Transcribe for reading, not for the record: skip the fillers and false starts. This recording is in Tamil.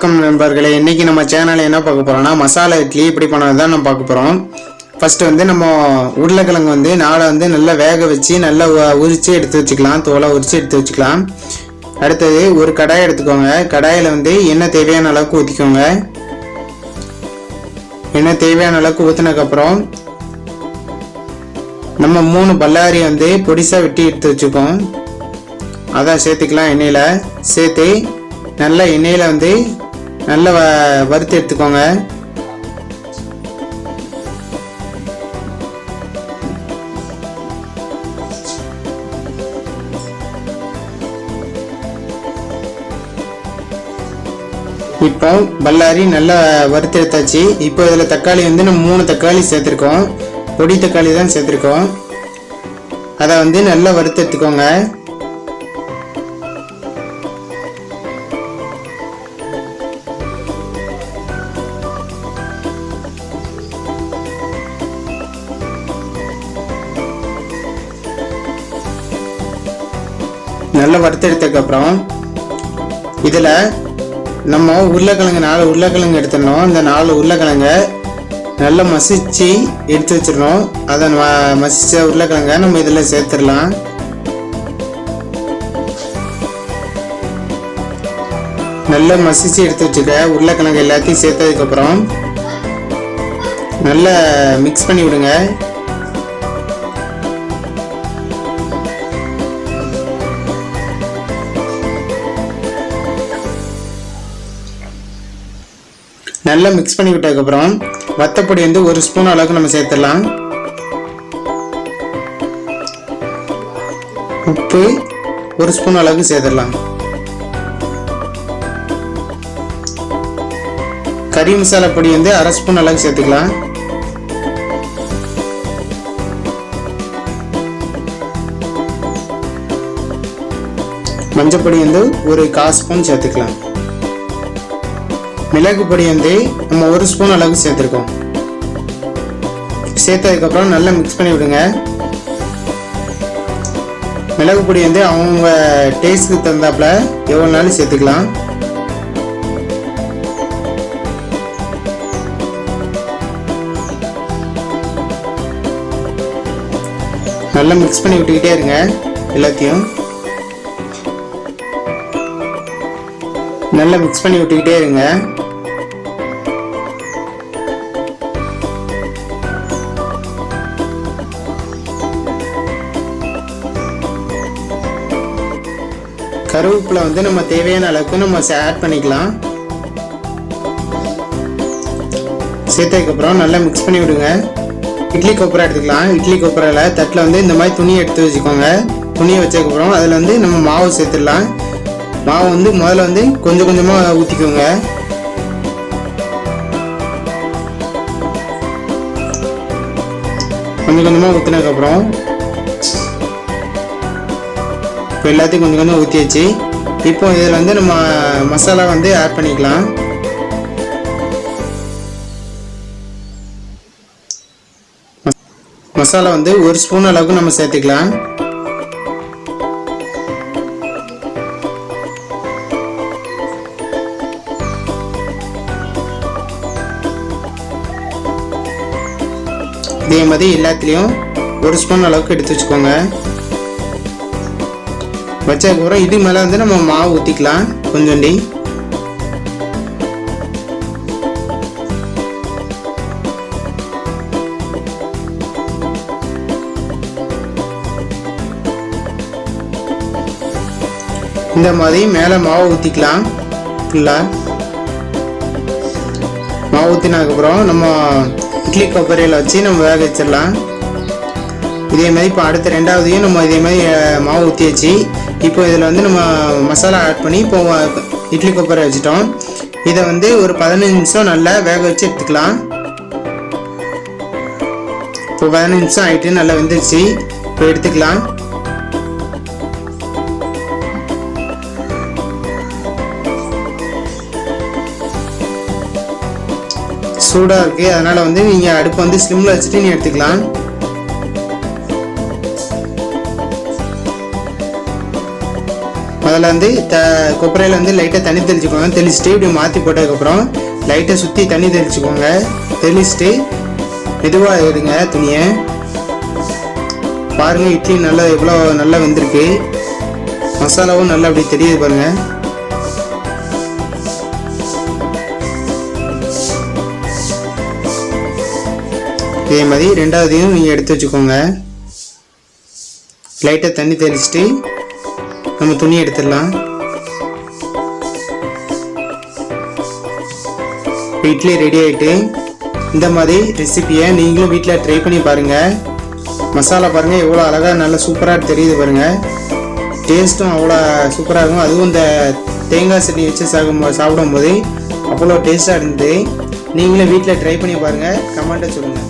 வணக்கம் நண்பர்களே. இன்னைக்கு நம்ம சேனல்ல என்ன பார்க்க போறோம்னா மசாலா இட்லி எப்படி பண்ணறது தான் நம்ம பார்க்க போறோம். ஃபர்ஸ்ட் வந்து நம்ம உருளைக்கிழங்கு வந்து நாளை வந்து நல்லா வேக வச்சு நல்லா உரிச்சு எடுத்து வச்சுக்கலாம். தோலை உரிச்சு எடுத்து வச்சுக்கலாம். அடுத்தது ஒரு கடாய் எடுத்துக்கோங்க. கடாயில் வந்து எண்ணெய் தேவையான அளவுக்கு ஊற்றிக்கோங்க. எண்ணெய் தேவையான அளவுக்கு ஊற்றினதுக்கப்புறம் நம்ம 3 பல்லாரி வந்து பொடிசாக வெட்டி எடுத்து வச்சுக்கோம். அதான் சேர்த்துக்கலாம். எண்ணெயில் சேர்த்து நல்லா எண்ணெயில் வந்து நல்லா வறுத்து எடுத்துக்கோங்க. இப்போ பல்லாரி நல்லா வறுத்து எடுத்தாச்சு. இப்போ இதில் தக்காளி வந்து நம்ம 3 தக்காளி சேர்த்துருக்கோம். பொடி தக்காளி தான் சேர்த்துருக்கோம். அதை வந்து நல்லா வறுத்து எடுத்துக்கோங்க. நல்லா வறுத்தெடுத்ததுக்கப்புறம் இதில் நம்ம உருளைக்கிழங்கு 4 உருளைக்கிழங்கு எடுத்துடணும். இந்த 4 உருளைக்கிழங்கை நல்லா மசிச்சு எடுத்து வச்சிடணும். அதை மசிச்ச உருளைக்கிழங்கை நம்ம இதில் சேர்த்துடலாம். நல்லா மசிச்சு எடுத்து வச்சுக்க உருளைக்கிழங்கு எல்லாத்தையும் சேர்த்ததுக்கப்புறம் நல்லா மிக்ஸ் பண்ணி விடுங்க. நல்லா மிக்ஸ் பண்ணி விட்டதுக்கப்புறம் வத்தப்பொடி வந்து 1 ஸ்பூன் அளவுக்கு நம்ம சேர்த்துடலாம். உப்பு 1 ஸ்பூன் அளவுக்கு சேர்த்துடலாம். கறி மசாலா பொடி வந்து 1/2 ஸ்பூன் அளவுக்கு சேர்த்துக்கலாம். மஞ்சள் பொடி வந்து 1/4 ஸ்பூன் சேர்த்துக்கலாம். மிளகு பொடி வந்து நம்ம 1 ஸ்பூன் அளவுக்கு சேர்த்துருக்கோம். சேர்த்ததுக்கப்புறம் நல்லா மிக்ஸ் பண்ணி விடுங்க. மிளகு பொடி வந்து அவங்க டேஸ்ட்டுக்கு தகுந்தாப்புல எவ்வளோ நாளும் சேர்த்துக்கலாம். நல்லா மிக்ஸ் பண்ணி விட்டுக்கிட்டே இருங்க. எல்லாத்தையும் நல்லா மிக்ஸ் பண்ணி விட்டுக்கிட்டே இருங்க. கருவேப்பிலை வந்து நம்ம தேவையான அளவுக்கு நம்ம ஆட் பண்ணிக்கலாம். சேர்த்ததுக்கப்புறம் நல்லா மிக்ஸ் பண்ணி விடுங்க. இட்லி கொப்பரை எடுத்துக்கலாம். இட்லி கொப்பரையில் தட்டில் வந்து இந்த மாதிரி துணியை எடுத்து வச்சுக்கோங்க. துணியை வச்சதுக்கப்புறம் அதில் வந்து நம்ம மாவு சேர்த்துடலாம். மாவு வந்து முதல்ல வந்து கொஞ்சம் கொஞ்சமாக ஊற்றிக்கோங்க. கொஞ்சம் கொஞ்சமாக ஊற்றினதுக்கப்புறம் இப்போ எல்லாத்தையும் கொஞ்சம் கொஞ்சம் ஊற்றியாச்சு. இப்போ இதில் வந்து நம்ம மசாலா வந்து ஆட் பண்ணிக்கலாம். மசாலா வந்து 1 ஸ்பூன் அளவுக்கு நம்ம சேர்த்துக்கலாம். இதே மாதிரி எல்லாத்துலேயும் 1 ஸ்பூன் அளவுக்கு எடுத்து வச்சுக்கோங்க. வச்சதுக்கப்புறம் இது மேலே வந்து நம்ம மாவு ஊற்றிக்கலாம். கொஞ்சோண்டி இந்த மாதிரி மேலே மாவு ஊற்றிக்கலாம். ஃபுல்லாக மாவு ஊற்றினதுக்கப்புறம் நம்ம இட்லி கொப்பரையில் வச்சு நம்ம வேக வச்சிடலாம். இதே மாதிரி இப்போ அடுத்த 2வதையும் நம்ம இதே மாதிரி மாவு ஊற்றியாச்சு. இப்போ இதில் வந்து நம்ம மசாலா ஆட் பண்ணி இப்போ இட்லி கொப்பரை வச்சுட்டோம். இதை வந்து ஒரு 15 நிமிஷம் நல்லா வேக வச்சு எடுத்துக்கலாம். இப்போ 15 நிமிஷம் ஆகிட்டு நல்லா வெந்துருச்சு. இப்போ எடுத்துக்கலாம். சூடாக இருக்குது. அதனால் வந்து நீங்கள் அடுப்பை வந்து ஸ்லிம்மில் வச்சுட்டு நீ எடுத்துக்கலாம். முதல்ல வந்து கொப்பரையில் வந்து லைட்டாக தண்ணி தெளிச்சுக்கோங்க. தெளிச்சுட்டு இப்படி மாற்றி போட்டதுக்கப்புறம் லைட்டாக சுற்றி தண்ணி தெளிச்சுக்கோங்க. தெளிச்சுட்டு மெதுவாக எடுங்க துணியை. பாருங்கள் இட்லி நல்லா எவ்வளோ நல்லா வெந்திருக்கு. மசாலாவும் நல்லா அப்படி தெரியுது பாருங்கள். இதே மாதிரி ரெண்டாவதையும் நீங்கள் எடுத்து வச்சுக்கோங்க. லைட்டாக தண்ணி தெளிச்சுட்டு நம்ம துணி எடுத்துடலாம். இட்லி ரெடி ஆகிட்டு இந்த மாதிரி ரெசிபியை நீங்களும் வீட்டில் ட்ரை பண்ணி பாருங்கள். மசாலா பாருங்கள் எவ்வளோ அழகாக நல்லா சூப்பராக தெரியுது பாருங்கள். டேஸ்ட்டும் அவ்வளோ சூப்பராக இருக்கும். அதுவும் இந்த தேங்காய் சட்னி வச்சு சாப்பிடும்போது அவ்வளோ டேஸ்ட்டாக இருந்தது. நீங்களும் வீட்டில் ட்ரை பண்ணி பாருங்கள். கமெண்ட்டை சொல்லுங்கள்.